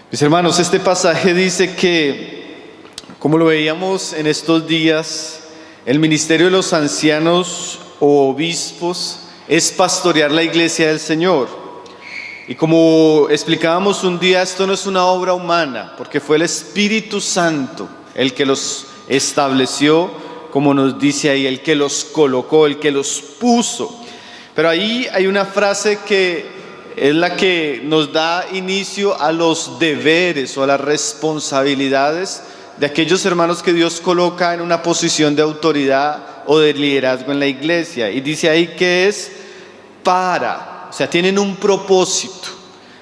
Mis hermanos, este pasaje dice que, como lo veíamos en estos días, el ministerio de los ancianos o obispos es pastorear la iglesia del Señor. Y como explicábamos un día, esto no es una obra humana, porque fue el Espíritu Santo el que los estableció, como nos dice ahí, el que los colocó, el que los puso. Pero ahí hay una frase que es la que nos da inicio a los deberes o a las responsabilidades de aquellos hermanos que Dios coloca en una posición de autoridad o de liderazgo en la iglesia. Y dice ahí que es para, o sea, tienen un propósito.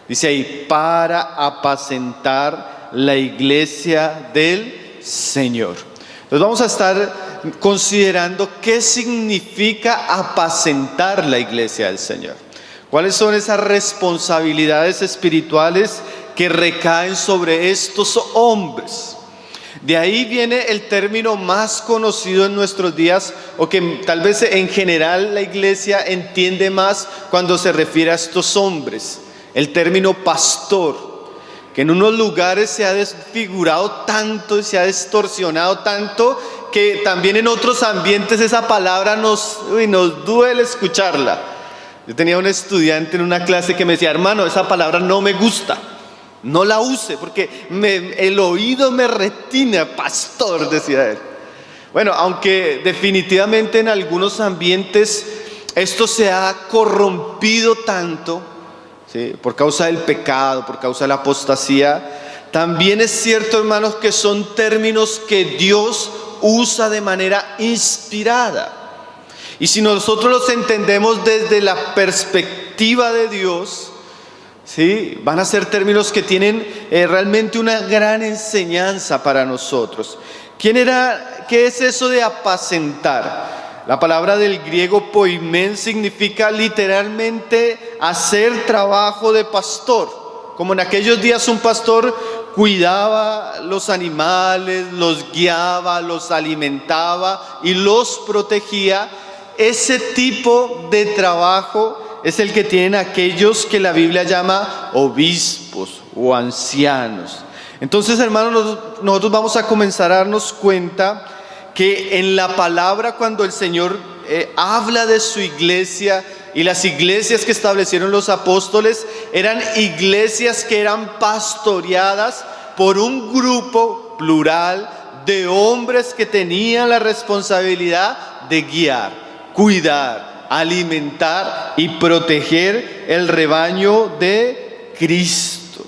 Dice ahí, para apacentar la iglesia del Señor. Entonces vamos a estar considerando qué significa apacentar la iglesia del Señor. ¿Cuáles son esas responsabilidades espirituales que recaen sobre estos hombres? De ahí viene el término más conocido en nuestros días, o que tal vez en general la iglesia entiende más cuando se refiere a estos hombres, el término pastor, que en unos lugares se ha desfigurado tanto y se ha distorsionado tanto que también en otros ambientes esa palabra nos duele escucharla. Yo tenía un estudiante en una clase que me decía: hermano, esa palabra no me gusta, no la use porque el oído me retina, pastor, decía él. Bueno, aunque definitivamente en algunos ambientes esto se ha corrompido tanto, ¿sí?, por causa del pecado, por causa de la apostasía, también es cierto, hermanos, que son términos que Dios usa de manera inspirada. Y si nosotros los entendemos desde la perspectiva de Dios, ¿sí?, van a ser términos que tienen realmente una gran enseñanza para nosotros. ¿Qué es eso de apacentar? La palabra del griego poimen significa literalmente hacer trabajo de pastor. Como en aquellos días un pastor cuidaba los animales, los guiaba, los alimentaba y los protegía. Ese tipo de trabajo es el que tienen aquellos que la Biblia llama obispos o ancianos. Entonces, hermanos, nosotros vamos a comenzar a darnos cuenta que en la palabra, cuando el Señor habla de su iglesia, y las iglesias que establecieron los apóstoles eran iglesias que eran pastoreadas por un grupo plural de hombres que tenían la responsabilidad de guiar, cuidar, alimentar y proteger el rebaño de Cristo.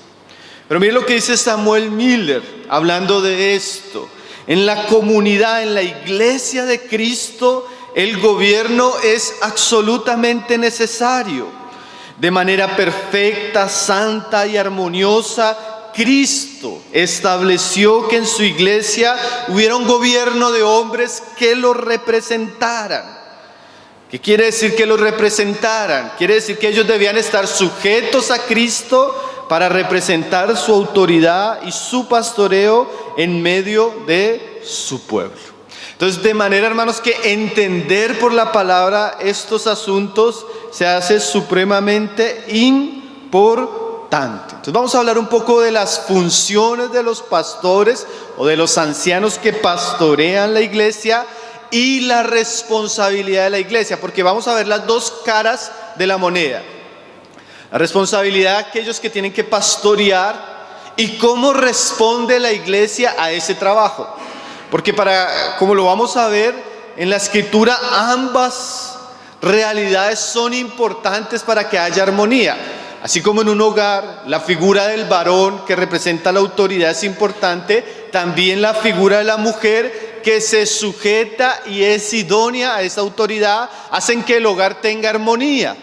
Pero mire lo que dice Samuel Miller hablando de esto. En la comunidad, en la iglesia de Cristo, el gobierno es absolutamente necesario. De manera perfecta, santa y armoniosa, Cristo estableció que en su iglesia hubiera un gobierno de hombres que lo representaran. ¿Qué quiere decir que los representaran? Quiere decir que ellos debían estar sujetos a Cristo para representar su autoridad y su pastoreo en medio de su pueblo. Entonces, de manera, hermanos, que entender por la palabra estos asuntos se hace supremamente importante. Entonces, vamos a hablar un poco de las funciones de los pastores o de los ancianos que pastorean la iglesia y la responsabilidad de la iglesia, porque vamos a ver las dos caras de la moneda. La responsabilidad de aquellos que tienen que pastorear y cómo responde la iglesia a ese trabajo. Porque como lo vamos a ver en la escritura, ambas realidades son importantes para que haya armonía. Así como en un hogar la figura del varón que representa la autoridad es importante, también la figura de la mujer que se sujeta y es idónea a esa autoridad hacen que el hogar tenga armonía.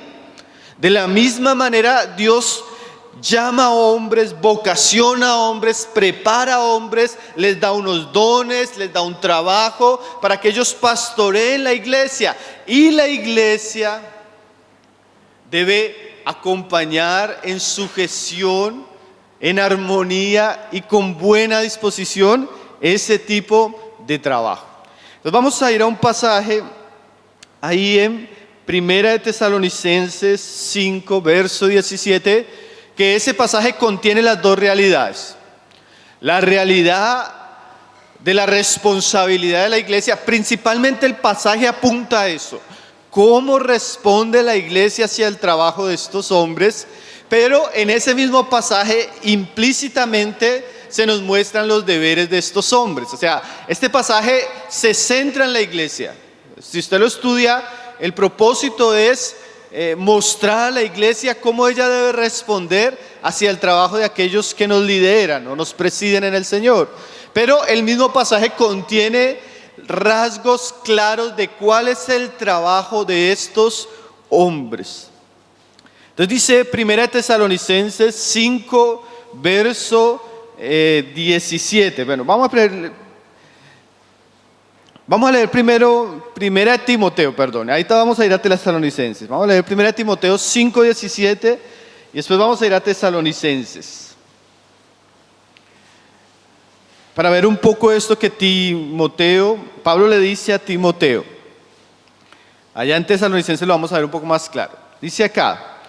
De la misma manera, Dios llama a hombres, vocaciona a hombres, prepara a hombres, les da unos dones, les da un trabajo para que ellos pastoreen la iglesia. Y la iglesia debe acompañar en sujeción, en armonía y con buena disposición ese tipo de trabajo. Entonces vamos a ir a un pasaje ahí en Primera de Tesalonicenses 5, verso 17, que ese pasaje contiene las dos realidades. La realidad de la responsabilidad de la iglesia, principalmente el pasaje apunta a eso. ¿Cómo responde la iglesia hacia el trabajo de estos hombres? Pero en ese mismo pasaje implícitamente se nos muestran los deberes de estos hombres. O sea, este pasaje se centra en la iglesia. Si usted lo estudia, el propósito es mostrar a la iglesia cómo ella debe responder hacia el trabajo de aquellos que nos lideran o nos presiden en el Señor. Pero el mismo pasaje contiene rasgos claros de cuál es el trabajo de estos hombres. Entonces dice 1 Tesalonicenses 5, verso 17. Bueno, vamos a leer primero 1 Timoteo, perdón. Ahorita vamos a ir a Tesalonicenses. Vamos a leer 1 Timoteo 5, 17 y después vamos a ir a Tesalonicenses. Para ver un poco esto que Pablo le dice a Timoteo. Allá en Tesalonicenses lo vamos a ver un poco más claro. Dice acá,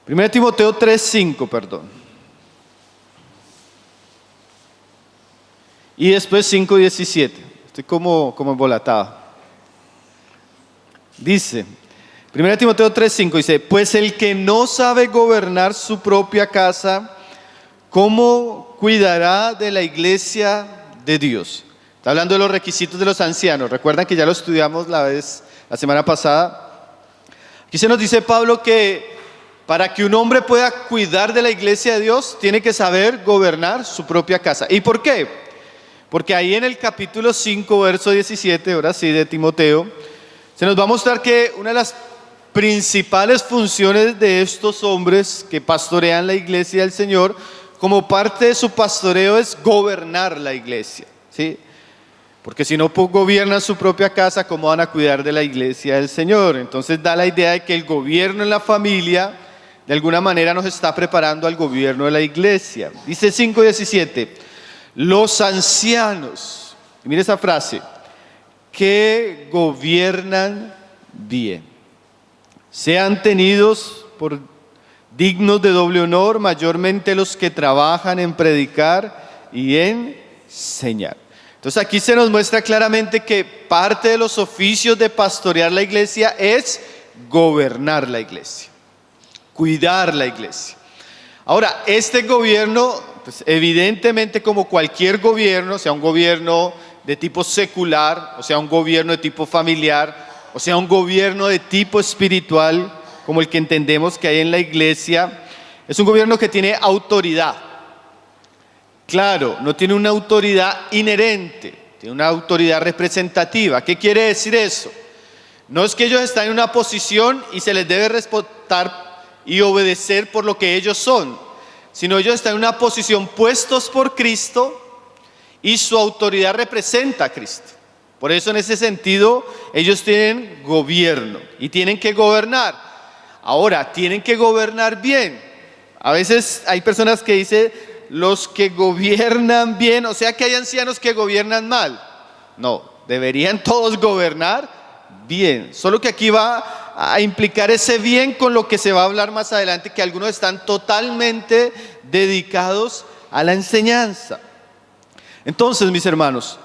1 Timoteo 3, 5, perdón. Y después 5, 17. Estoy como embolatado. Dice, 1 Timoteo 3, 5, dice, pues el que no sabe gobernar su propia casa, ¿cómo cuidará de la iglesia de Dios? Está hablando de los requisitos de los ancianos. Recuerdan que ya lo estudiamos la semana pasada. Aquí se nos dice Pablo que para que un hombre pueda cuidar de la iglesia de Dios, tiene que saber gobernar su propia casa. ¿Y por qué? Porque ahí en el capítulo 5, verso 17, ahora sí, de Timoteo, se nos va a mostrar que una de las principales funciones de estos hombres que pastorean la iglesia del Señor, como parte de su pastoreo, es gobernar la iglesia, ¿sí? Porque si no gobiernan su propia casa, ¿cómo van a cuidar de la iglesia del Señor? Entonces da la idea de que el gobierno en la familia, de alguna manera nos está preparando al gobierno de la iglesia. Dice 5:17, los ancianos, mire esa frase, que gobiernan bien, sean tenidos por dignos de doble honor, mayormente los que trabajan en predicar y en enseñar. Entonces aquí se nos muestra claramente que parte de los oficios de pastorear la iglesia es gobernar la iglesia, cuidar la iglesia. Ahora, este gobierno, pues evidentemente como cualquier gobierno, sea un gobierno de tipo secular, o sea un gobierno de tipo familiar, o sea un gobierno de tipo espiritual, como el que entendemos que hay en la iglesia, es un gobierno que tiene autoridad. Claro, no tiene una autoridad inherente, tiene una autoridad representativa. ¿Qué quiere decir eso? No es que ellos están en una posición y se les debe respetar y obedecer por lo que ellos son, sino ellos están en una posición puestos por Cristo y su autoridad representa a Cristo. Por eso en ese sentido ellos tienen gobierno y tienen que gobernar. Ahora, tienen que gobernar bien. A veces hay personas que dicen, los que gobiernan bien, o sea que hay ancianos que gobiernan mal. No, deberían todos gobernar bien. Solo que aquí va a implicar ese bien con lo que se va a hablar más adelante, que algunos están totalmente dedicados a la enseñanza. Entonces, mis hermanos,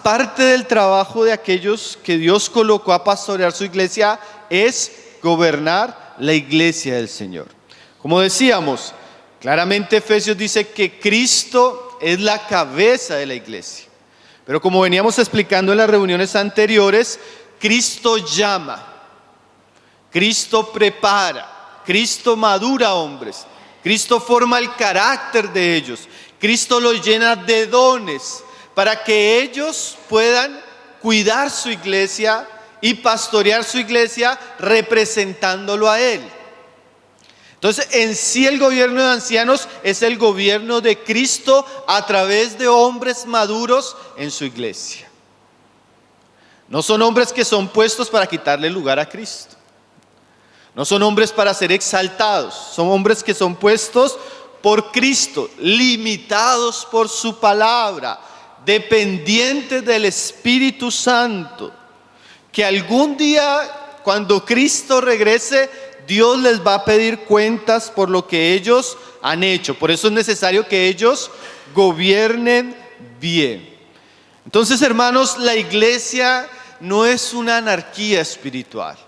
parte del trabajo de aquellos que Dios colocó a pastorear su iglesia es gobernar la iglesia del Señor. Como decíamos, claramente Efesios dice que Cristo es la cabeza de la iglesia. Pero como veníamos explicando en las reuniones anteriores, Cristo llama, Cristo prepara, Cristo madura hombres, Cristo forma el carácter de ellos, Cristo los llena de dones para que ellos puedan cuidar su iglesia y pastorear su iglesia representándolo a Él. Entonces, en sí el gobierno de ancianos es el gobierno de Cristo a través de hombres maduros en su iglesia. No son hombres que son puestos para quitarle lugar a Cristo. No son hombres para ser exaltados. Son hombres que son puestos por Cristo, limitados por su palabra, dependientes del Espíritu Santo, que algún día, cuando Cristo regrese, Dios les va a pedir cuentas por lo que ellos han hecho. Por eso es necesario que ellos gobiernen bien. Entonces, hermanos, la iglesia no es una anarquía espiritual.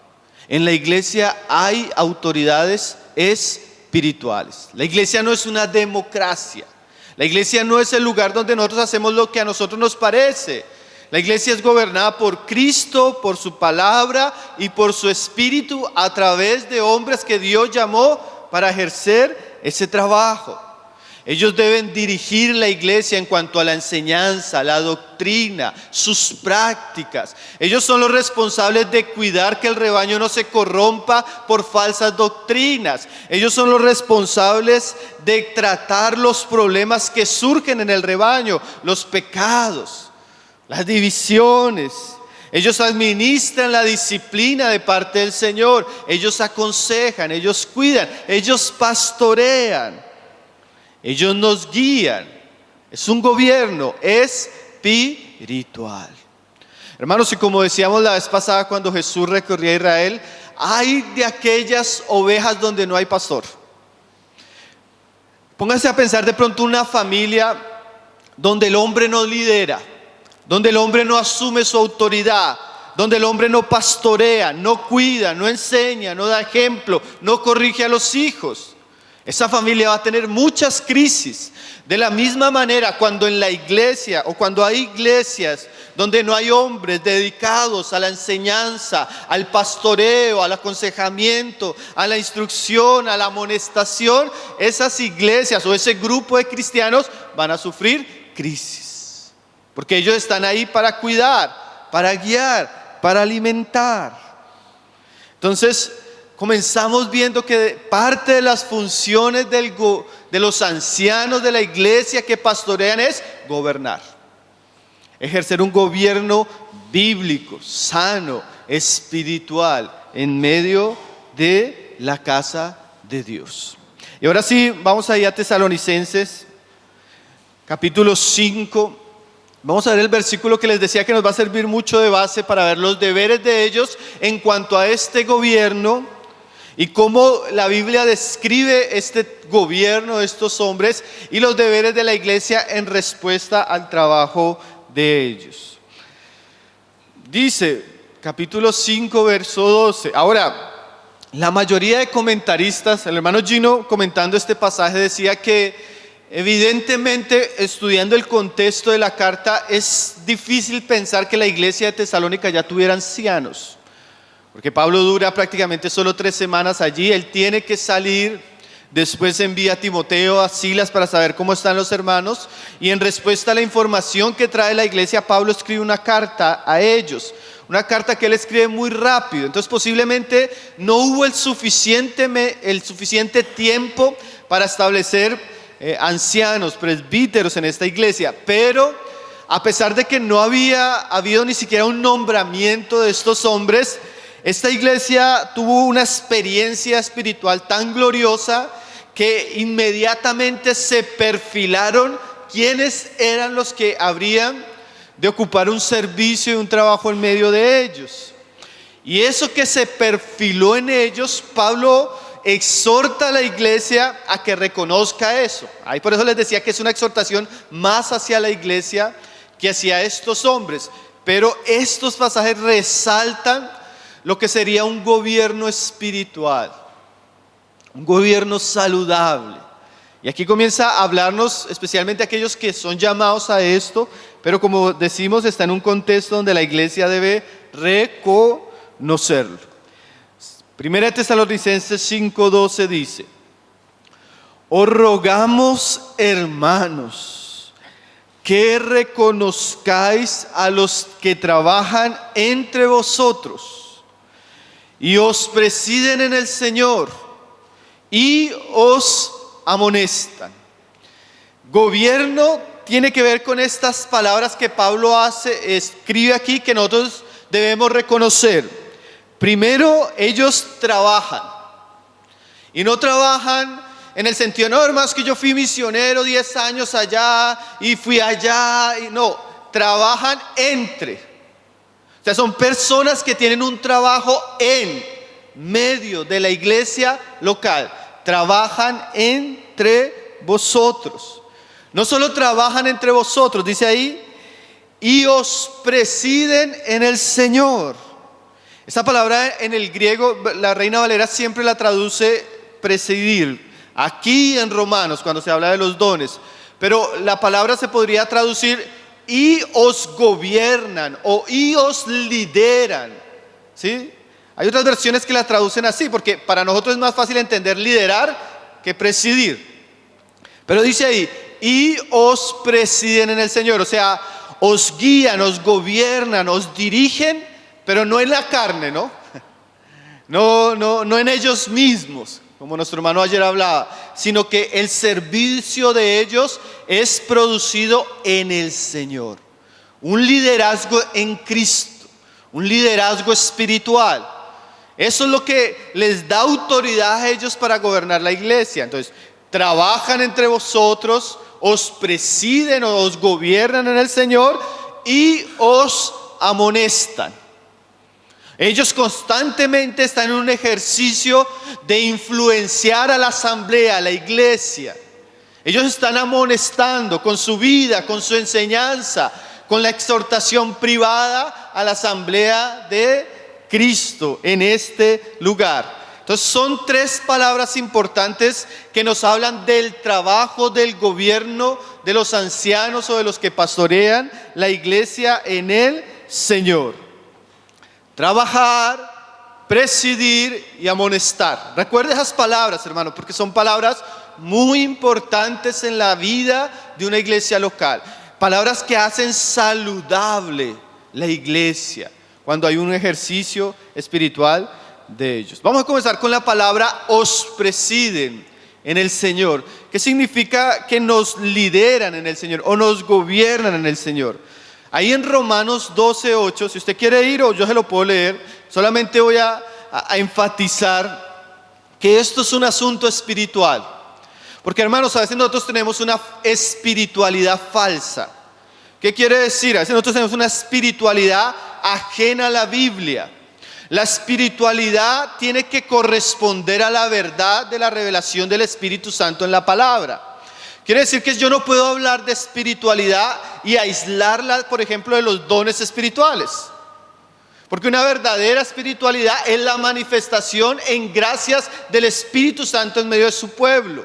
En la iglesia hay autoridades espirituales. La iglesia no es una democracia. La iglesia no es el lugar donde nosotros hacemos lo que a nosotros nos parece. La iglesia es gobernada por Cristo, por su palabra y por su espíritu a través de hombres que Dios llamó para ejercer ese trabajo. Ellos deben dirigir la iglesia en cuanto a la enseñanza, la doctrina, sus prácticas. Ellos son los responsables de cuidar que el rebaño no se corrompa por falsas doctrinas. Ellos son los responsables de tratar los problemas que surgen en el rebaño, los pecados, las divisiones. Ellos administran la disciplina de parte del Señor. Ellos aconsejan, ellos cuidan, ellos pastorean. Ellos nos guían. Es un gobierno espiritual. Hermanos, y como decíamos la vez pasada cuando Jesús recorría Israel, hay de aquellas ovejas donde no hay pastor. Pónganse a pensar de pronto una familia donde el hombre no lidera, donde el hombre no asume su autoridad, donde el hombre no pastorea, no cuida, no enseña, no da ejemplo, no corrige a los hijos. Esa familia va a tener muchas crisis. De la misma manera, cuando en la iglesia o cuando hay iglesias donde no hay hombres dedicados a la enseñanza, al pastoreo, al aconsejamiento, a la instrucción, a la amonestación, esas iglesias o ese grupo de cristianos van a sufrir crisis. Porque ellos están ahí para cuidar, para guiar, para alimentar. Entonces, comenzamos viendo que parte de las funciones de los ancianos de la iglesia que pastorean es gobernar. Ejercer un gobierno bíblico, sano, espiritual, en medio de la casa de Dios. Y ahora sí, vamos ahí a Tesalonicenses, capítulo 5. Vamos a ver el versículo que les decía que nos va a servir mucho de base para ver los deberes de ellos en cuanto a este gobierno. Y cómo la Biblia describe este gobierno de estos hombres y los deberes de la iglesia en respuesta al trabajo de ellos. Dice, capítulo 5, verso 12. Ahora, la mayoría de comentaristas, el hermano Gino comentando este pasaje decía que evidentemente estudiando el contexto de la carta es difícil pensar que la iglesia de Tesalónica ya tuviera ancianos. Porque Pablo dura prácticamente solo 3 semanas allí, él tiene que salir, después envía a Timoteo, a Silas para saber cómo están los hermanos, y en respuesta a la información que trae la iglesia, Pablo escribe una carta a ellos, una carta que él escribe muy rápido. Entonces posiblemente no hubo el suficiente tiempo para establecer ancianos, presbíteros en esta iglesia, pero a pesar de que no había habido ni siquiera un nombramiento de estos hombres, esta iglesia tuvo una experiencia espiritual tan gloriosa que inmediatamente se perfilaron quiénes eran los que habrían de ocupar un servicio y un trabajo en medio de ellos. Y eso que se perfiló en ellos, Pablo exhorta a la iglesia a que reconozca eso. Ahí por eso les decía que es una exhortación más hacia la iglesia que hacia estos hombres. Pero estos pasajes resaltan lo que sería un gobierno espiritual, un gobierno saludable. Y aquí comienza a hablarnos especialmente aquellos que son llamados a esto, pero como decimos, está en un contexto donde la iglesia debe reconocerlo. Primera de Tesalonicenses 5:12 dice: os rogamos, hermanos, que reconozcáis a los que trabajan entre vosotros y os presiden en el Señor y os amonestan. Gobierno tiene que ver con estas palabras que Pablo escribe aquí, que nosotros debemos reconocer. Primero, ellos trabajan. Y no trabajan en el sentido, no, hermanos, que yo fui misionero 10 años allá y fui allá. Y no, trabajan entre. O sea, son personas que tienen un trabajo en medio de la iglesia local. Trabajan entre vosotros. No solo trabajan entre vosotros, dice ahí, y os presiden en el Señor. Esta palabra en el griego, la Reina Valera siempre la traduce presidir. Aquí en Romanos, cuando se habla de los dones. Pero la palabra se podría traducir y os gobiernan o y os lideran. ¿Sí? Hay otras versiones que la traducen así, porque para nosotros es más fácil entender liderar que presidir. Pero dice ahí, y os presiden en el Señor. O sea, os guían, os gobiernan, os dirigen, pero no en la carne, ¿no? No en ellos mismos, como nuestro hermano ayer hablaba, sino que el servicio de ellos es producido en el Señor. Un liderazgo en Cristo, un liderazgo espiritual. Eso es lo que les da autoridad a ellos para gobernar la iglesia. Entonces, trabajan entre vosotros, os presiden o os gobiernan en el Señor y os amonestan. Ellos constantemente están en un ejercicio de influenciar a la asamblea, a la iglesia. Ellos están amonestando con su vida, con su enseñanza, con la exhortación privada a la asamblea de Cristo en este lugar. Entonces son tres palabras importantes que nos hablan del trabajo del gobierno de los ancianos o de los que pastorean la iglesia en el Señor. Trabajar, presidir y amonestar. Recuerde esas palabras, hermano, porque son palabras muy importantes en la vida de una iglesia local. Palabras que hacen saludable la iglesia cuando hay un ejercicio espiritual de ellos. Vamos a comenzar con la palabra os presiden en el Señor. ¿Qué significa que nos lideran en el Señor o nos gobiernan en el Señor? Ahí en Romanos 12:8, si usted quiere ir o yo se lo puedo leer, solamente voy a enfatizar que esto es un asunto espiritual. Porque hermanos, a veces nosotros tenemos una espiritualidad falsa. ¿Qué quiere decir? A veces nosotros tenemos una espiritualidad ajena a la Biblia. La espiritualidad tiene que corresponder a la verdad de la revelación del Espíritu Santo en la palabra. Quiere decir que yo no puedo hablar de espiritualidad y aislarla, por ejemplo, de los dones espirituales. Porque una verdadera espiritualidad es la manifestación en gracias del Espíritu Santo en medio de su pueblo.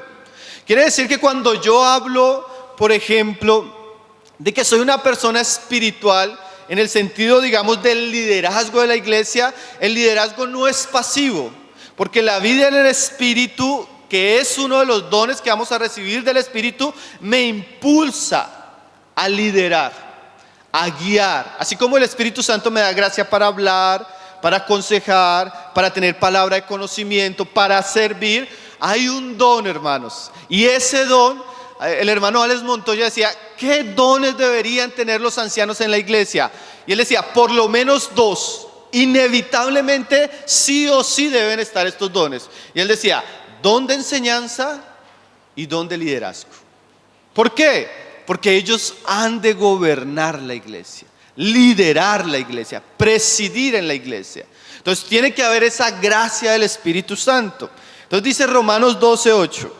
Quiere decir que cuando yo hablo, por ejemplo, de que soy una persona espiritual, en el sentido, digamos, del liderazgo de la iglesia, el liderazgo no es pasivo, porque la vida en el Espíritu, que es uno de los dones que vamos a recibir del Espíritu, me impulsa a liderar, a guiar. Así como el Espíritu Santo me da gracia para hablar, para aconsejar, para tener palabra de conocimiento, para servir, hay un don, hermanos. Y ese don, el hermano Alex Montoya decía, ¿qué dones deberían tener los ancianos en la iglesia? Y él decía, por lo menos dos. Inevitablemente, sí o sí deben estar estos dones. Y él decía, don de enseñanza y don de liderazgo. ¿Por qué? Porque ellos han de gobernar la iglesia, liderar la iglesia, presidir en la iglesia. Entonces tiene que haber esa gracia del Espíritu Santo. Entonces dice Romanos 12:8.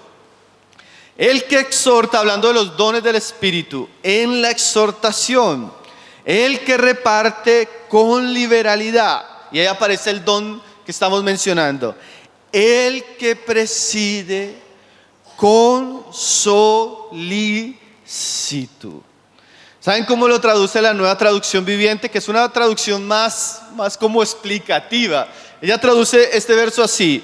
El que exhorta, hablando de los dones del Espíritu, en la exhortación, el que reparte con liberalidad. Y ahí aparece el don que estamos mencionando. El que preside con solicitud. ¿Saben cómo lo traduce la Nueva Traducción Viviente? Que es una traducción más como explicativa. Ella traduce este verso así: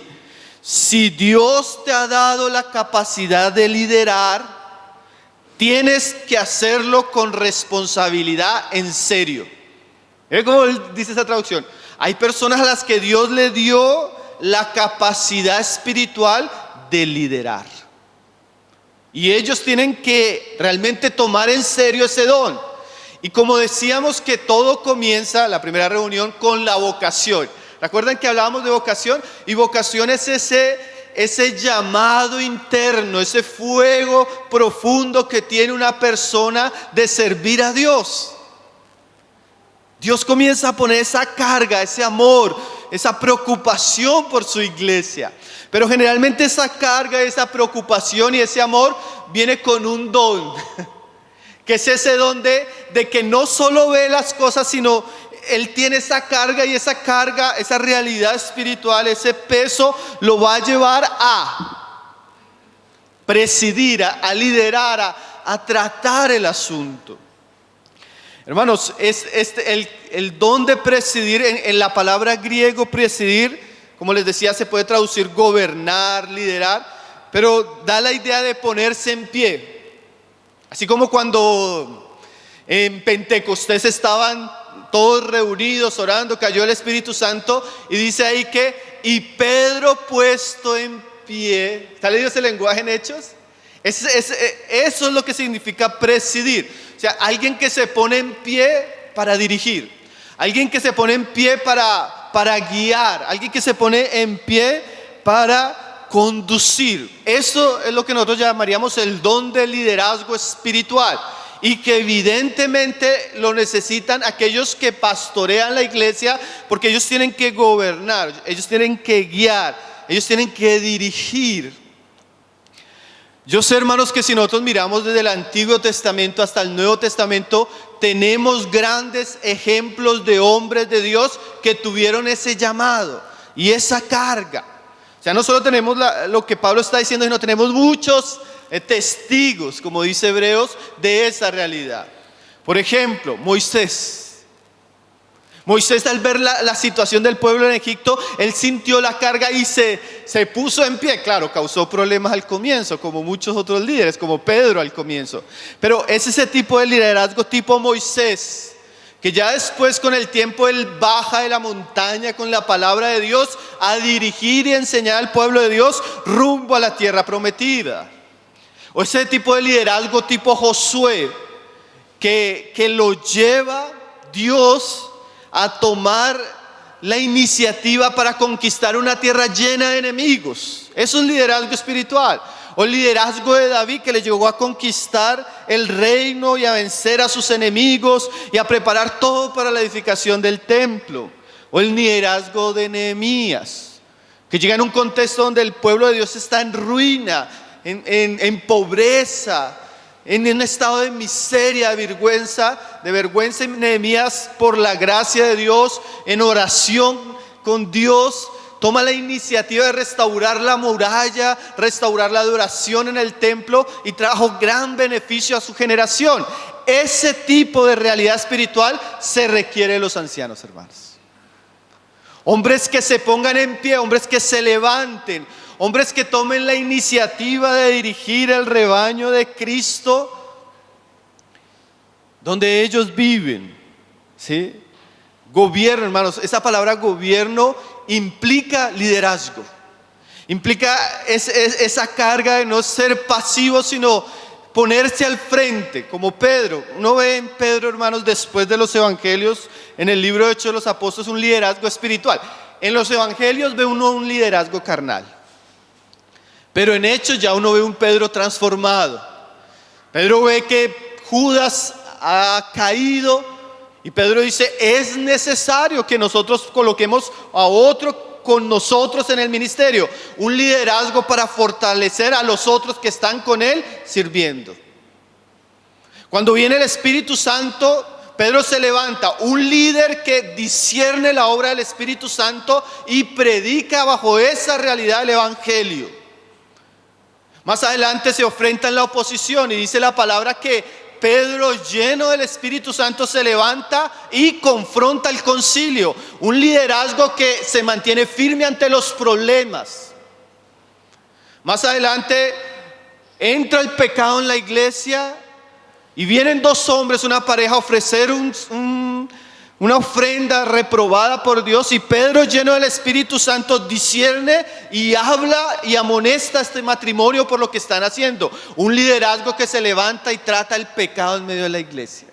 si Dios te ha dado la capacidad de liderar, tienes que hacerlo con responsabilidad, en serio. ¿Ven cómo dice esa traducción? Hay personas a las que Dios le dio la capacidad espiritual de liderar. Y ellos tienen que realmente tomar en serio ese don. Y como decíamos que todo comienza, la primera reunión, con la vocación. ¿Recuerdan que hablábamos de vocación? Y vocación es ese llamado interno, ese fuego profundo que tiene una persona de servir a Dios. Dios comienza a poner esa carga, ese amor, esa preocupación por su iglesia. Pero generalmente esa carga, esa preocupación y ese amor viene con un don, que es ese don de que no solo ve las cosas, sino él tiene esa carga, y esa carga, esa realidad espiritual, ese peso lo va a llevar a presidir, a liderar, a tratar el asunto. Hermanos, el don de presidir, en la palabra griego presidir, como les decía, se puede traducir gobernar, liderar, pero da la idea de ponerse en pie. Así como cuando en Pentecostés estaban todos reunidos orando, cayó el Espíritu Santo y dice ahí que, y Pedro puesto en pie. ¿Está leído ese lenguaje en Hechos? Eso es lo que significa presidir. O sea, alguien que se pone en pie para dirigir, alguien que se pone en pie para guiar, alguien que se pone en pie para conducir. Eso es lo que nosotros llamaríamos el don de liderazgo espiritual, y que evidentemente lo necesitan aquellos que pastorean la iglesia, porque ellos tienen que gobernar, ellos tienen que guiar, ellos tienen que dirigir. Yo sé, hermanos, que si nosotros miramos desde el Antiguo Testamento hasta el Nuevo Testamento, tenemos grandes ejemplos de hombres de Dios que tuvieron ese llamado y esa carga. O sea, no solo tenemos lo que Pablo está diciendo, sino tenemos muchos testigos, como dice Hebreos, de esa realidad. Por ejemplo, Moisés al ver la situación del pueblo en Egipto, él sintió la carga y se puso en pie. Claro, causó problemas al comienzo, como muchos otros líderes, como Pedro al comienzo. Pero es ese tipo de liderazgo tipo Moisés, que ya después con el tiempo él baja de la montaña con la palabra de Dios a dirigir y enseñar al pueblo de Dios rumbo a la tierra prometida. O ese tipo de liderazgo tipo Josué, que lo lleva Dios a tomar la iniciativa para conquistar una tierra llena de enemigos. Eso es liderazgo espiritual. O el liderazgo de David, que le llegó a conquistar el reino y a vencer a sus enemigos y a preparar todo para la edificación del templo. O el liderazgo de Nehemías, que llega en un contexto donde el pueblo de Dios está en ruina, en pobreza, en un estado de miseria, de vergüenza, y Nehemías, por la gracia de Dios, en oración con Dios, toma la iniciativa de restaurar la muralla, restaurar la adoración en el templo, y trajo gran beneficio a su generación. Ese tipo de realidad espiritual se requiere de los ancianos, hermanos. Hombres que se pongan en pie, hombres que se levanten, hombres que tomen la iniciativa de dirigir el rebaño de Cristo donde ellos viven, ¿sí? Gobierno, hermanos, esa palabra gobierno implica liderazgo, implica esa carga de no ser pasivo, sino ponerse al frente, como Pedro. Uno ve en Pedro, hermanos, después de los evangelios, en el libro de Hechos de los Apóstoles, un liderazgo espiritual. En los evangelios ve uno un liderazgo carnal, pero en Hechos ya uno ve un Pedro transformado. Pedro ve que Judas ha caído y Pedro dice, es necesario que nosotros coloquemos a otro con nosotros en el ministerio, un liderazgo para fortalecer a los otros que están con él sirviendo. Cuando viene el Espíritu Santo, Pedro se levanta, un líder que discierne la obra del Espíritu Santo y predica bajo esa realidad el evangelio. Más adelante se enfrenta en la oposición y dice la palabra que Pedro, lleno del Espíritu Santo, se levanta y confronta el concilio. Un liderazgo que se mantiene firme ante los problemas. Más adelante entra el pecado en la iglesia y vienen dos hombres, una pareja, a ofrecer una ofrenda reprobada por Dios, y Pedro, lleno del Espíritu Santo, discierne y habla y amonesta a este matrimonio por lo que están haciendo. Un liderazgo que se levanta y trata el pecado en medio de la iglesia.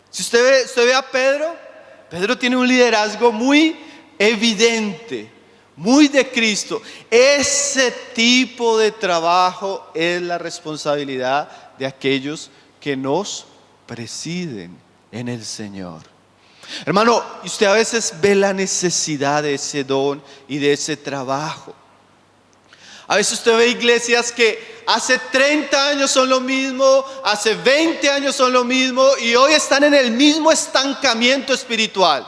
Si usted ve a Pedro tiene un liderazgo muy evidente, muy de Cristo. Ese tipo de trabajo es la responsabilidad de aquellos que nos presiden en el Señor. Hermano, usted a veces ve la necesidad de ese don y de ese trabajo. A veces usted ve iglesias que hace 30 años son lo mismo, hace 20 años son lo mismo y hoy están en el mismo estancamiento espiritual.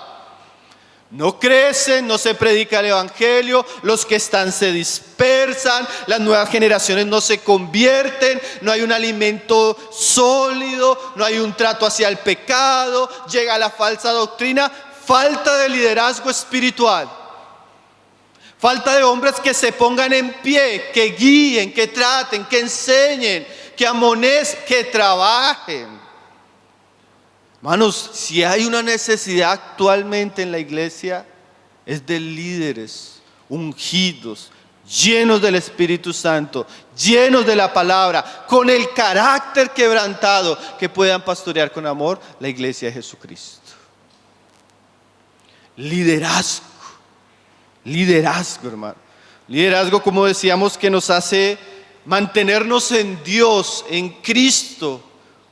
No crecen, no se predica el evangelio, los que están se dispersan, las nuevas generaciones no se convierten, no hay un alimento sólido, no hay un trato hacia el pecado, llega la falsa doctrina, falta de liderazgo espiritual. Falta de hombres que se pongan en pie, que guíen, que traten, que enseñen, que amonesten, que trabajen. Hermanos, si hay una necesidad actualmente en la iglesia, es de líderes ungidos, llenos del Espíritu Santo, llenos de la palabra, con el carácter quebrantado, que puedan pastorear con amor la iglesia de Jesucristo. Liderazgo, hermano. Liderazgo, como decíamos, que nos hace mantenernos en Dios, en Cristo,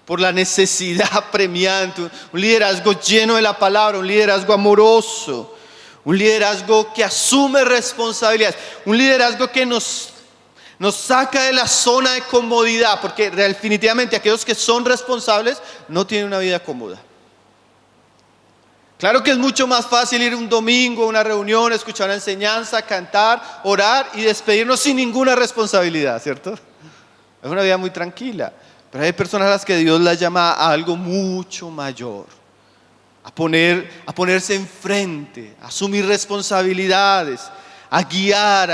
por la necesidad apremiante. Un liderazgo lleno de la palabra, un liderazgo amoroso, un liderazgo que asume responsabilidades, un liderazgo que nos saca de la zona de comodidad, porque definitivamente aquellos que son responsables no tienen una vida cómoda. Claro que es mucho más fácil ir un domingo a una reunión, escuchar una enseñanza, cantar, orar y despedirnos sin ninguna responsabilidad, ¿cierto? Es una vida muy tranquila, pero hay personas a las que Dios las llama a algo mucho mayor, a ponerse enfrente, a asumir responsabilidades, a guiar,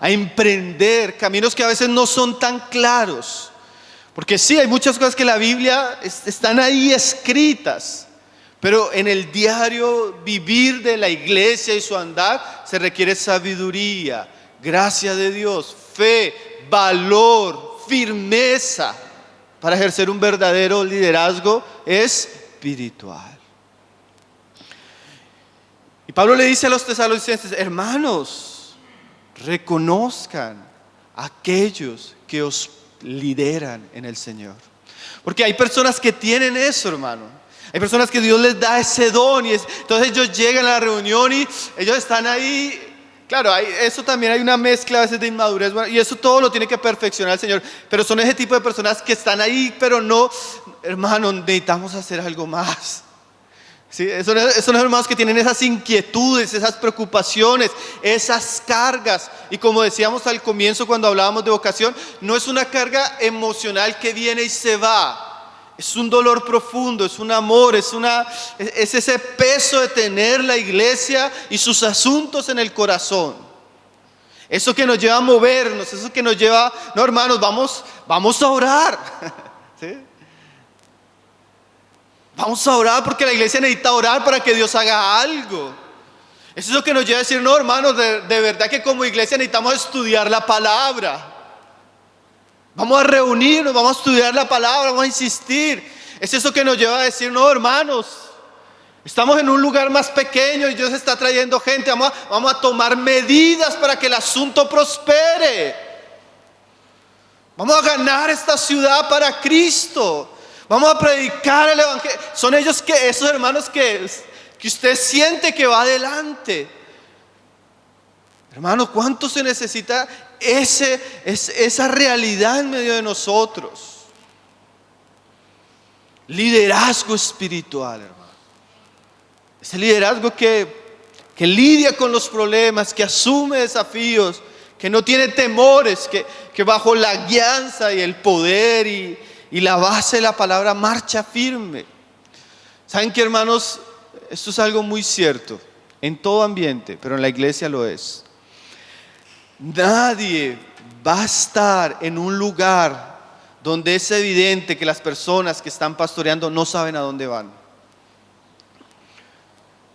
a emprender caminos que a veces no son tan claros, porque sí, hay muchas cosas que en la Biblia están ahí escritas. Pero en el diario vivir de la iglesia y su andar se requiere sabiduría, gracia de Dios, fe, valor, firmeza para ejercer un verdadero liderazgo espiritual. Y Pablo le dice a los tesalonicenses: hermanos, reconozcan a aquellos que os lideran en el Señor. Porque hay personas que tienen eso, hermano. Hay personas que Dios les da ese don y entonces ellos llegan a la reunión y ellos están ahí. Claro, eso también hay una mezcla a veces de inmadurez, y eso todo lo tiene que perfeccionar el Señor. Pero son ese tipo de personas que están ahí, pero no, hermano, necesitamos hacer algo más. ¿Sí? Son los hermanos que tienen esas inquietudes, esas preocupaciones, esas cargas. Y como decíamos al comienzo cuando hablábamos de vocación, no es una carga emocional que viene y se va. Es un dolor profundo, es un amor, es ese peso de tener la iglesia y sus asuntos en el corazón. Eso que nos lleva a movernos, eso que nos lleva, no, hermanos, vamos a orar. ¿Sí? Vamos a orar porque la iglesia necesita orar para que Dios haga algo. Eso es lo que nos lleva a decir: no, hermanos, de verdad que como iglesia necesitamos estudiar la palabra. Vamos a reunirnos, vamos a estudiar la palabra, vamos a insistir. Es eso que nos lleva a decir: no, hermanos, estamos en un lugar más pequeño y Dios está trayendo gente. Vamos a tomar medidas para que el asunto prospere. Vamos a ganar esta ciudad para Cristo. Vamos a predicar el evangelio. Son esos hermanos que usted siente que va adelante. Hermano, ¿cuánto se necesita esa realidad en medio de nosotros? Liderazgo espiritual, hermano. Ese liderazgo que lidia con los problemas, que asume desafíos, que no tiene temores, que bajo la guianza y el poder y la base de la palabra marcha firme. ¿Saben qué, hermanos? Esto es algo muy cierto en todo ambiente, pero en la iglesia lo es. Nadie va a estar en un lugar donde es evidente que las personas que están pastoreando no saben a dónde van.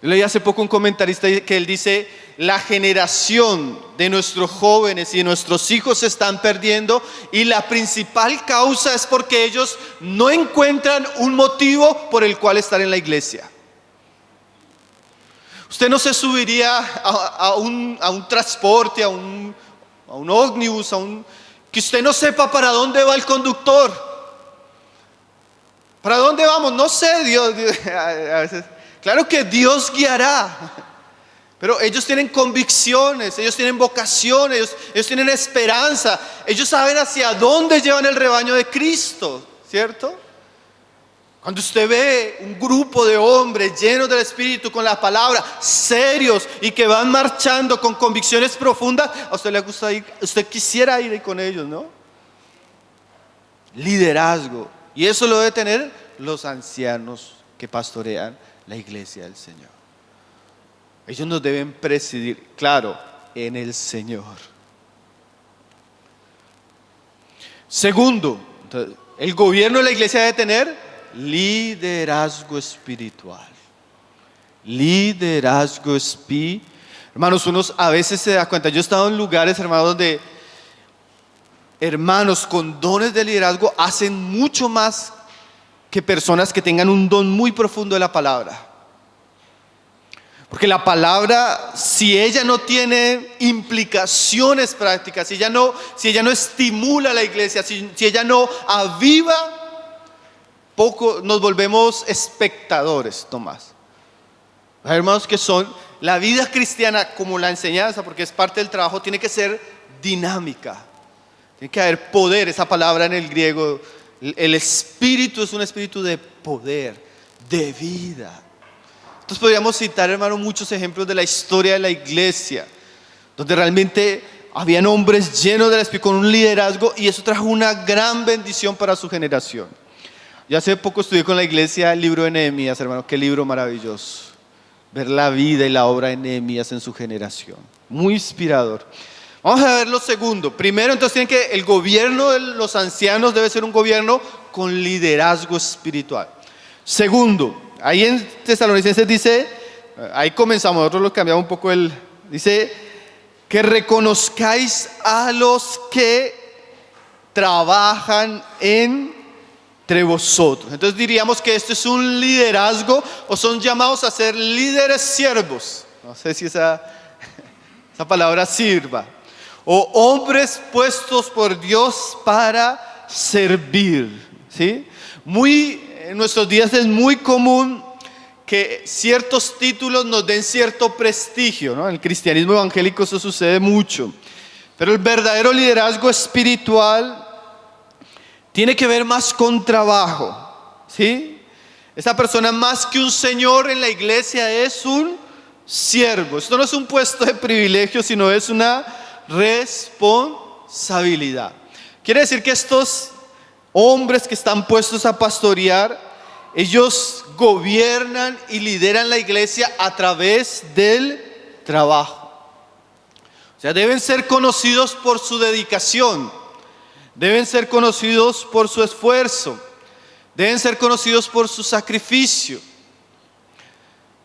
Yo leí hace poco un comentarista que él dice: la generación de nuestros jóvenes y de nuestros hijos se están perdiendo, y la principal causa es porque ellos no encuentran un motivo por el cual estar en la iglesia. Usted no se subiría a un transporte, a un ómnibus, que usted no sepa para dónde va el conductor. ¿Para dónde vamos? No sé, Dios. A veces Claro que Dios guiará, pero ellos tienen convicciones, ellos tienen vocación, ellos tienen esperanza, ellos saben hacia dónde llevan el rebaño de Cristo, ¿cierto? Cuando usted ve un grupo de hombres llenos del Espíritu con la palabra, serios y que van marchando con convicciones profundas, a usted le gusta ir, usted quisiera ir con ellos, ¿no? Liderazgo. Y eso lo deben tener los ancianos que pastorean la iglesia del Señor. Ellos nos deben presidir, claro, en el Señor. Segundo, el gobierno de la iglesia debe tener liderazgo espiritual. Liderazgo espiritual. Hermanos, uno a veces se da cuenta, yo he estado en lugares, hermanos, donde hermanos con dones de liderazgo hacen mucho más que personas que tengan un don muy profundo de la palabra. Porque la palabra, si ella no tiene implicaciones prácticas, si ella no estimula a la iglesia, si ella no aviva, poco nos volvemos espectadores, Tomás. Hay hermanos que son, la vida cristiana como la enseñanza, porque es parte del trabajo, tiene que ser dinámica. Tiene que haber poder, esa palabra en el griego, el espíritu es un espíritu de poder, de vida. Entonces podríamos citar, hermano, muchos ejemplos de la historia de la iglesia, donde realmente habían hombres llenos del Espíritu con un liderazgo y eso trajo una gran bendición para su generación. Yo hace poco estudié con la iglesia el libro de Nehemías, hermano, qué libro maravilloso. Ver la vida y la obra de Nehemías en su generación, muy inspirador. Vamos a ver lo segundo. Primero, entonces, tienen que el gobierno de los ancianos debe ser un gobierno con liderazgo espiritual. Segundo, ahí en Tesalonicenses dice, ahí comenzamos, nosotros lo cambiamos un poco, dice que reconozcáis a los que trabajan entre vosotros. Entonces diríamos que esto es un liderazgo o son llamados a ser líderes siervos. No sé si esa palabra sirva. O hombres puestos por Dios para servir, ¿sí? En nuestros días es muy común que ciertos títulos nos den cierto prestigio, ¿no? En el cristianismo evangélico eso sucede mucho. Pero el verdadero liderazgo espiritual tiene que ver más con trabajo, ¿sí? Esa persona más que un señor en la iglesia es un siervo. Esto no es un puesto de privilegio, sino es una responsabilidad. Quiere decir que estos hombres que están puestos a pastorear, ellos gobiernan y lideran la iglesia a través del trabajo. O sea, deben ser conocidos por su dedicación, deben ser conocidos por su esfuerzo, deben ser conocidos por su sacrificio.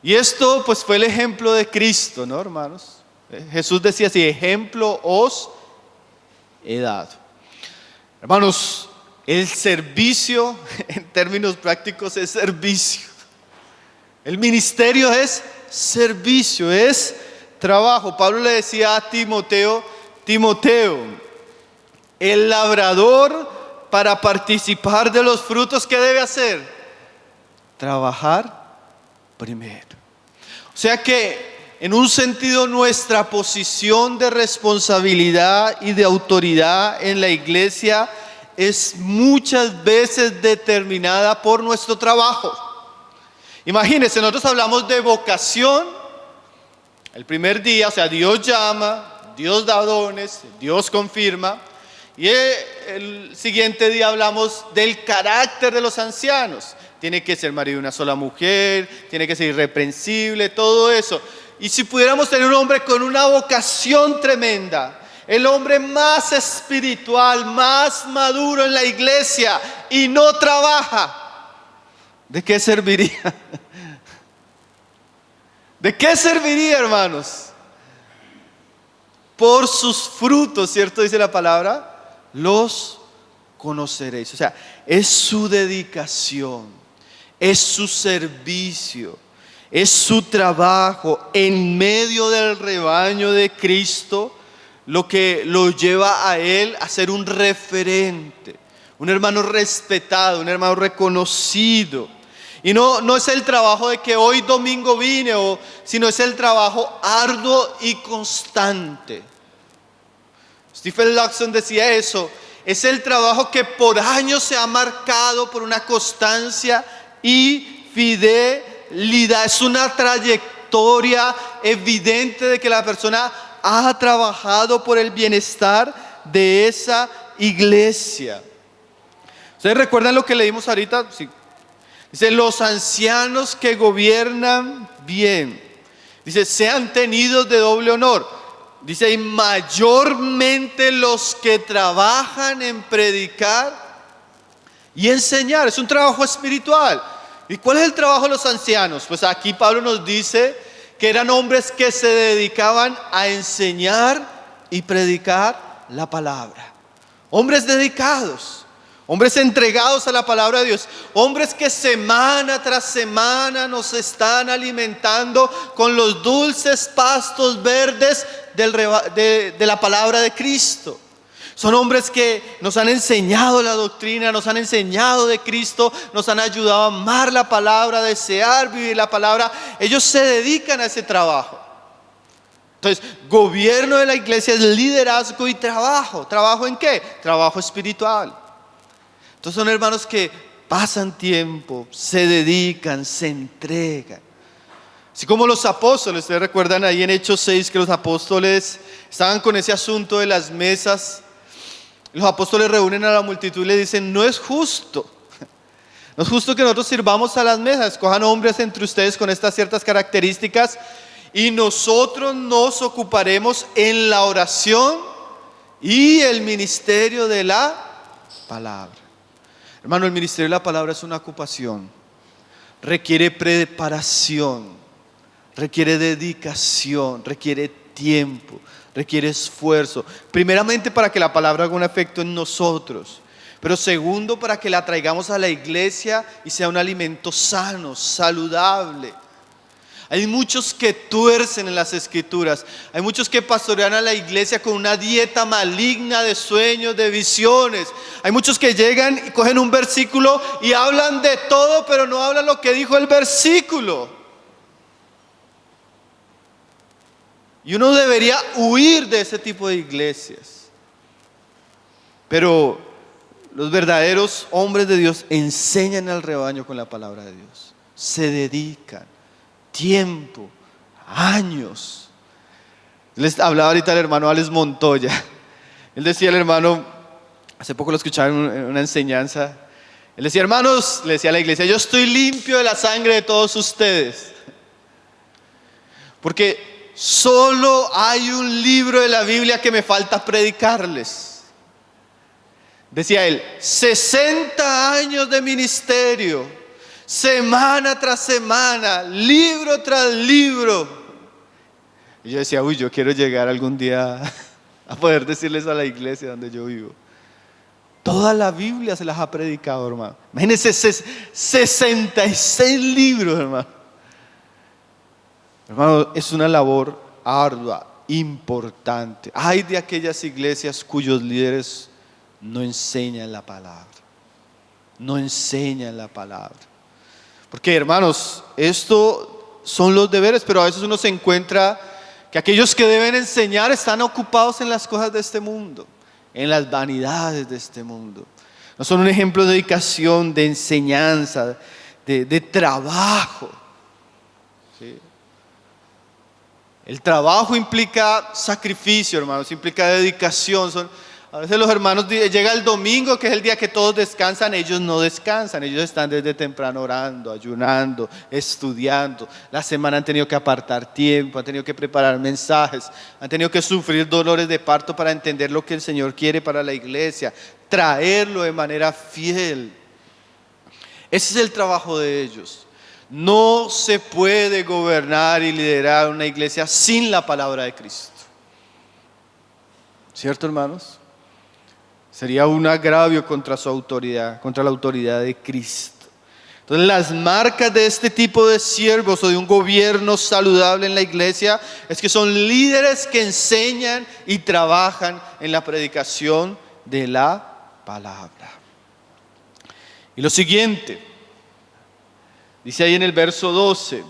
Y esto pues fue el ejemplo de Cristo, ¿no, hermanos? Jesús decía así, ejemplo os he dado. Hermanos, el servicio en términos prácticos es servicio. El ministerio es servicio, es trabajo. Pablo le decía a Timoteo, el labrador para participar de los frutos, ¿qué debe hacer? Trabajar primero. O sea que en un sentido nuestra posición de responsabilidad y de autoridad en la iglesia es muchas veces determinada por nuestro trabajo. Imagínense, nosotros hablamos de vocación el primer día, o sea, Dios llama, Dios da dones, Dios confirma, y el siguiente día hablamos del carácter de los ancianos. Tiene que ser marido de una sola mujer, tiene que ser irreprensible, todo eso. Y si pudiéramos tener un hombre con una vocación tremenda, el hombre más espiritual, más maduro en la iglesia y no trabaja, ¿de qué serviría? ¿De qué serviría, hermanos? Por sus frutos, ¿cierto? Dice la palabra, los conoceréis. O sea, es su dedicación, es su servicio, es su trabajo en medio del rebaño de Cristo lo que lo lleva a él a ser un referente, un hermano respetado, un hermano reconocido. Y no es el trabajo de que hoy domingo vine, sino es el trabajo arduo y constante. Stephen Luxon decía eso. Es el trabajo que por años se ha marcado por una constancia y fidelidad. Es una trayectoria evidente de que la persona ha trabajado por el bienestar de esa iglesia. ¿Ustedes recuerdan lo que leímos ahorita? Sí. Dice, los ancianos que gobiernan bien. Dice, sean tenidos de doble honor. Dice, y mayormente los que trabajan en predicar y enseñar. Es un trabajo espiritual. ¿Y cuál es el trabajo de los ancianos? Pues aquí Pablo nos dice que eran hombres que se dedicaban a enseñar y predicar la palabra. Hombres dedicados. Hombres entregados a la palabra de Dios, hombres que semana tras semana nos están alimentando con los dulces pastos verdes de la palabra de Cristo. Son hombres que nos han enseñado la doctrina, nos han enseñado de Cristo, nos han ayudado a amar la palabra, a desear vivir la palabra. Ellos se dedican a ese trabajo. Entonces, gobierno de la iglesia es liderazgo y trabajo. ¿Trabajo en qué? Trabajo espiritual. Entonces son hermanos que pasan tiempo, se dedican, se entregan. Así como los apóstoles, ustedes recuerdan ahí en Hechos 6 que los apóstoles estaban con ese asunto de las mesas. Los apóstoles reúnen a la multitud y le dicen, no es justo que nosotros sirvamos a las mesas. Escojan hombres entre ustedes con estas ciertas características y nosotros nos ocuparemos en la oración y el ministerio de la palabra. Hermano, el ministerio de la palabra es una ocupación, requiere preparación, requiere dedicación, requiere tiempo, requiere esfuerzo. Primeramente para que la palabra haga un efecto en nosotros, pero segundo para que la traigamos a la iglesia y sea un alimento sano, saludable. Hay muchos que tuercen en las escrituras. Hay muchos que pastorean a la iglesia con una dieta maligna de sueños, de visiones. Hay muchos que llegan y cogen un versículo y hablan de todo, pero no hablan lo que dijo el versículo. Y uno debería huir de ese tipo de iglesias. Pero los verdaderos hombres de Dios enseñan al rebaño con la palabra de Dios. Se dedican. Tiempo, años. Les hablaba ahorita el hermano Alex Montoya. Él decía, el hermano, hace poco lo escuchaba en una enseñanza. Él decía, hermanos, le decía a la iglesia, yo estoy limpio de la sangre de todos ustedes. Porque solo hay un libro de la Biblia que me falta predicarles. Decía él, 60 años de ministerio. Semana tras semana, libro tras libro. Y yo decía, yo quiero llegar algún día a poder decirles a la iglesia donde yo vivo. Toda la Biblia se las ha predicado, hermano. Imagínense, 66 libros, hermano. Hermano, es una labor ardua, importante. Hay de aquellas iglesias cuyos líderes no enseñan la palabra. No enseñan la palabra. Porque, hermanos, esto son los deberes, pero a veces uno se encuentra que aquellos que deben enseñar están ocupados en las cosas de este mundo, en las vanidades de este mundo. No son un ejemplo de dedicación, de enseñanza, de trabajo. ¿Sí? El trabajo implica sacrificio, hermanos, implica dedicación. A veces los hermanos, llega el domingo, que es el día que todos descansan, ellos no descansan, ellos están desde temprano orando, ayunando, estudiando. La semana han tenido que apartar tiempo, han tenido que preparar mensajes, han tenido que sufrir dolores de parto para entender lo que el Señor quiere para la iglesia, traerlo de manera fiel. Ese es el trabajo de ellos. No se puede gobernar y liderar una iglesia sin la palabra de Cristo. ¿Cierto, hermanos? Sería un agravio contra su autoridad, contra la autoridad de Cristo. Entonces, las marcas de este tipo de siervos o de un gobierno saludable en la iglesia es que son líderes que enseñan y trabajan en la predicación de la palabra. Y lo siguiente, Dice ahí en el verso 12,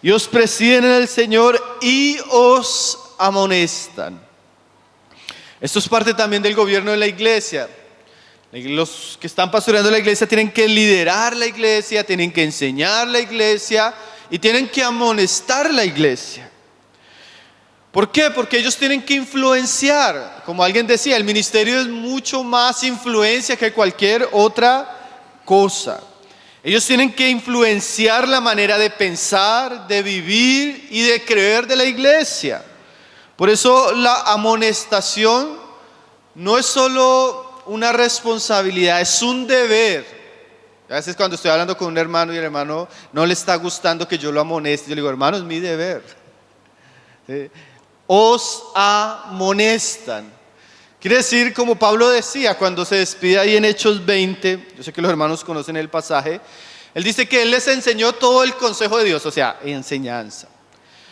y os presiden en el Señor y os amonestan. Esto es parte también del gobierno de la iglesia. Los que están pastoreando la iglesia tienen que liderar la iglesia, tienen que enseñar la iglesia y tienen que amonestar la iglesia. ¿Por qué? Porque ellos tienen que influenciar. Como alguien decía, el ministerio es mucho más influencia que cualquier otra cosa. Ellos tienen que influenciar la manera de pensar, de vivir y de creer de la iglesia. Por eso la amonestación no es solo una responsabilidad, es un deber. A veces cuando estoy hablando con un hermano y el hermano no le está gustando que yo lo amoneste, yo le digo, hermano, es mi deber. ¿Sí? Os amonestan. Quiere decir, como Pablo decía cuando se despide ahí en Hechos 20, yo sé que los hermanos conocen el pasaje, él dice que él les enseñó todo el consejo de Dios, o sea, enseñanza.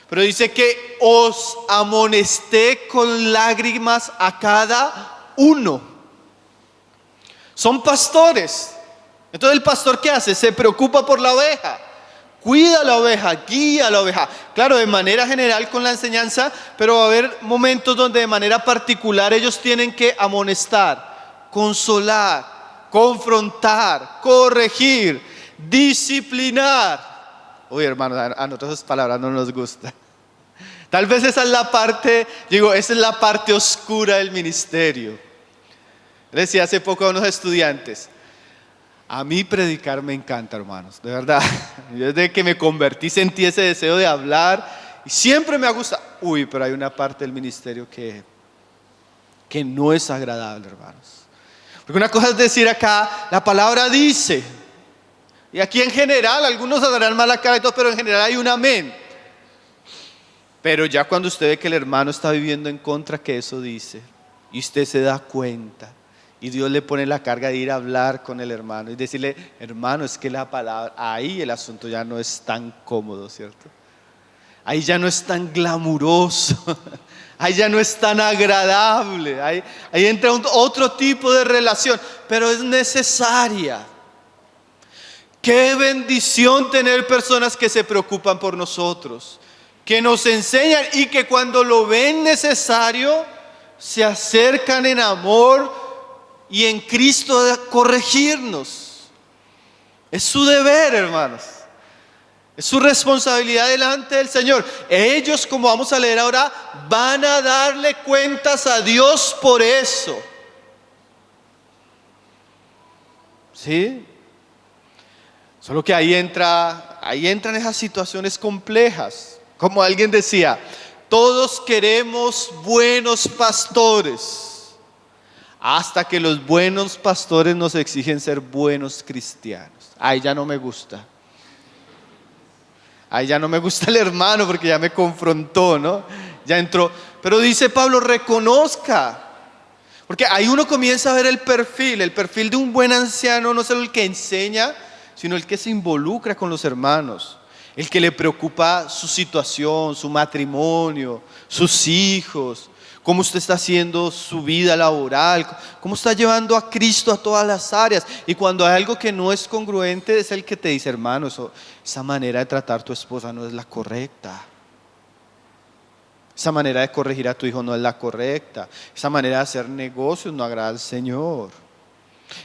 Pero dice que os amonesté con lágrimas a cada uno. Son pastores. Entonces el pastor, ¿qué hace? Se preocupa por la oveja. Cuida a la oveja, guía a la oveja. Claro, de manera general con la enseñanza, pero va a haber momentos donde de manera particular ellos tienen que amonestar, consolar, confrontar, corregir, disciplinar. Uy, hermano, a nosotros esas palabras no nos gustan. Tal vez esa es la parte, esa es la parte oscura del ministerio. Le decía hace poco a unos estudiantes, a mí predicar me encanta, hermanos, de verdad. Yo desde que me convertí sentí ese deseo de hablar y siempre me ha gustado. Uy, pero hay una parte del ministerio que no es agradable, hermanos. Porque una cosa es decir acá, la palabra dice, y aquí en general, algunos darán mala cara y todo, pero en general hay un amén. Pero ya cuando usted ve que el hermano está viviendo en contra que eso dice, y usted se da cuenta, y Dios le pone la carga de ir a hablar con el hermano y decirle, hermano, es que la palabra, ahí el asunto ya no es tan cómodo, ¿cierto? Ahí ya no es tan glamuroso, ahí ya no es tan agradable, ahí entra otro tipo de relación, pero es necesaria. Qué bendición tener personas que se preocupan por nosotros, que nos enseñan y que cuando lo ven necesario, se acercan en amor y en Cristo a corregirnos. Es su deber, hermanos. Es su responsabilidad delante del Señor. Ellos, como vamos a leer ahora, van a darle cuentas a Dios por eso. ¿Sí? Solo que ahí entran esas situaciones complejas. Como alguien decía, todos queremos buenos pastores. Hasta que los buenos pastores nos exigen ser buenos cristianos. Ahí ya no me gusta. Ahí ya no me gusta el hermano porque ya me confrontó, ¿no? Ya entró. Pero dice Pablo, reconozca. Porque ahí uno comienza a ver el perfil de un buen anciano, no solo el que enseña, sino el que se involucra con los hermanos. El que le preocupa su situación, su matrimonio, sus hijos. Cómo usted está haciendo su vida laboral, cómo está llevando a Cristo a todas las áreas. Y cuando hay algo que no es congruente, es el que te dice, hermano, esa manera de tratar a tu esposa no es la correcta. Esa manera de corregir a tu hijo no es la correcta. Esa manera de hacer negocios no agrada al Señor.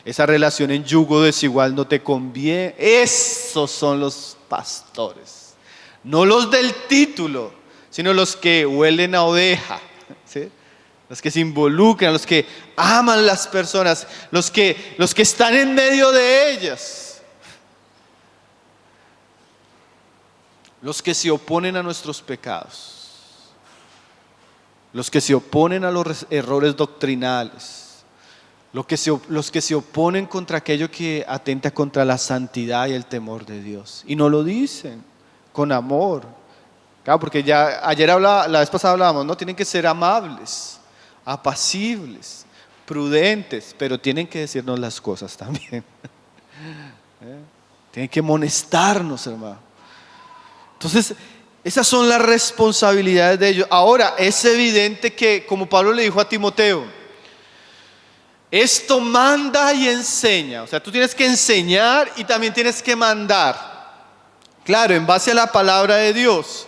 Esa relación en yugo desigual no te conviene. Esos son los pastores. No los del título, sino los que huelen a oveja. ¿Sí? Los que se involucran, los que aman las personas, los que están en medio de ellas, los que se oponen a nuestros pecados, los que se oponen a los errores doctrinales, los que se oponen contra aquello que atenta contra la santidad y el temor de Dios, y no lo dicen con amor. Claro, porque ya la vez pasada hablábamos, ¿no? Tienen que ser amables, apacibles, prudentes, pero tienen que decirnos las cosas también. Tienen que amonestarnos, hermano. Entonces, esas son las responsabilidades de ellos. Ahora, es evidente que, como Pablo le dijo a Timoteo, esto manda y enseña. O sea, tú tienes que enseñar y también tienes que mandar. Claro, en base a la palabra de Dios.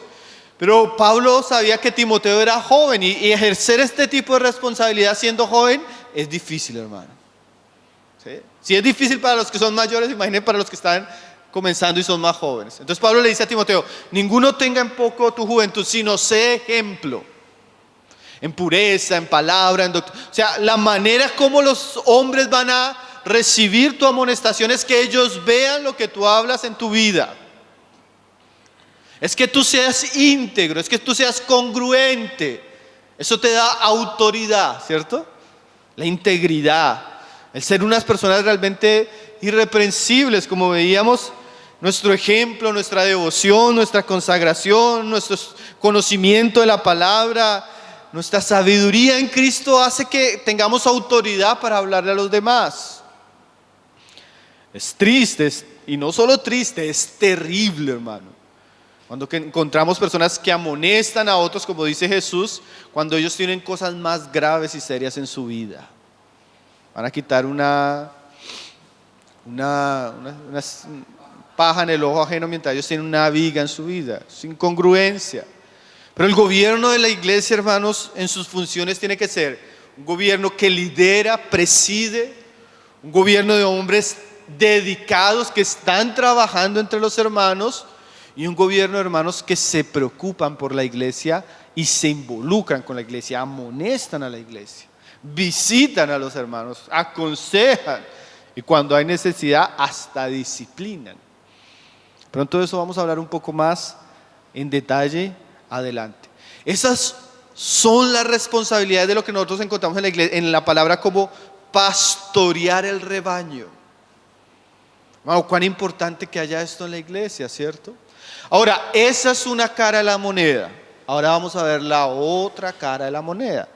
Pero Pablo sabía que Timoteo era joven y ejercer este tipo de responsabilidad siendo joven es difícil, hermano. ¿Sí? Si es difícil para los que son mayores, imaginen para los que están comenzando y son más jóvenes. Entonces Pablo le dice a Timoteo, ninguno tenga en poco tu juventud, sino sé ejemplo. En pureza, en palabra, en doctrina. O sea, la manera como los hombres van a recibir tu amonestación es que ellos vean lo que tú hablas en tu vida. Es que tú seas íntegro, es que tú seas congruente. Eso te da autoridad, ¿cierto? La integridad, el ser unas personas realmente irreprensibles, como veíamos, nuestro ejemplo, nuestra devoción, nuestra consagración, nuestro conocimiento de la palabra, nuestra sabiduría en Cristo hace que tengamos autoridad para hablarle a los demás. Es triste, y no solo triste, es terrible, hermano. Cuando encontramos personas que amonestan a otros, como dice Jesús, cuando ellos tienen cosas más graves y serias en su vida. Van a quitar una paja en el ojo ajeno mientras ellos tienen una viga en su vida. Es incongruencia. Pero el gobierno de la iglesia, hermanos, en sus funciones tiene que ser un gobierno que lidera, preside, un gobierno de hombres dedicados que están trabajando entre los hermanos y un gobierno de hermanos que se preocupan por la iglesia y se involucran con la iglesia, amonestan a la iglesia, visitan a los hermanos, aconsejan y cuando hay necesidad hasta disciplinan. Pronto de eso vamos a hablar un poco más en detalle adelante. Esas son las responsabilidades de lo que nosotros encontramos en la iglesia, en la palabra como pastorear el rebaño. Wow, cuán importante que haya esto en la iglesia, ¿cierto? Ahora, esa es una cara de la moneda. Ahora vamos a ver la otra cara de la moneda.